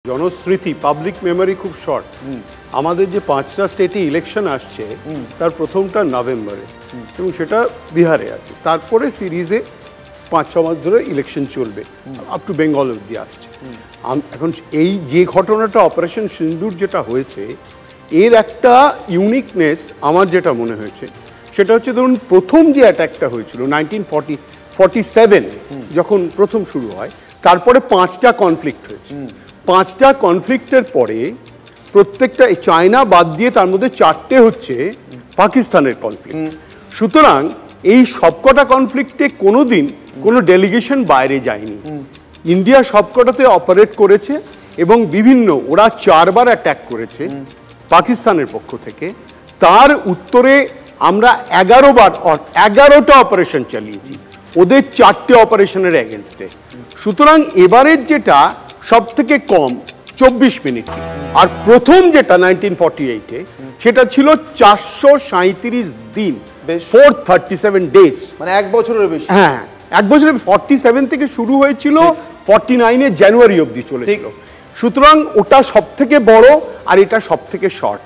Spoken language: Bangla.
জনস্মৃতি পাবলিক মেমোরি খুব শর্ট। আমাদের যে 5টা স্টেটে ইলেকশন আসছে তার প্রথমটা নভেম্বরে এবং সেটা বিহারে আছে, তারপরে সিরিজে 5-6 মাস ধরে ইলেকশন চলবে, আপ টু বেঙ্গল অব্দি আসছে। এখন এই যে ঘটনাটা অপারেশন সিন্দুর যেটা হয়েছে, এর একটা ইউনিকনেস আমার যেটা মনে হয়েছে সেটা হচ্ছে, ধরুন প্রথম যে অ্যাটাকটা হয়েছিল 1947 যখন প্রথম শুরু হয়, তারপরে 5টা কনফ্লিক্ট হয়েছে। 5টা কনফ্লিক্টের পরে প্রত্যেকটা চায়না বাদ দিয়ে তার মধ্যে 4টে হচ্ছে পাকিস্তানের কনফ্লিক্ট। সুতরাং এই সবকটা কনফ্লিক্টে কোনোদিন কোনো ডেলিগেশন বাইরে যায়নি, ইন্ডিয়া সবকটাতে অপারেট করেছে এবং বিভিন্ন ওরা 4বার অ্যাটাক করেছে পাকিস্তানের পক্ষ থেকে। তার উত্তরে আমরা 11টা অপারেশন চালিয়েছি ওদের 4টে অপারেশনের এগেনস্টে। সুতরাং এবারের যেটা সব থেকে কম 24 মিনিট, আর প্রথম যেটা 1948-এ সেটা ছিল 437 দিন, 437 ডেজ, মানে 1 বছরের বেশি। হ্যাঁ, 1 বছরের 47 থেকে শুরু হয়েছিল, 49-এ জানুয়ারি অবধি চলেছিল। সুতরাং ওটা সব থেকে বড় আর এটা সব থেকে শর্ট।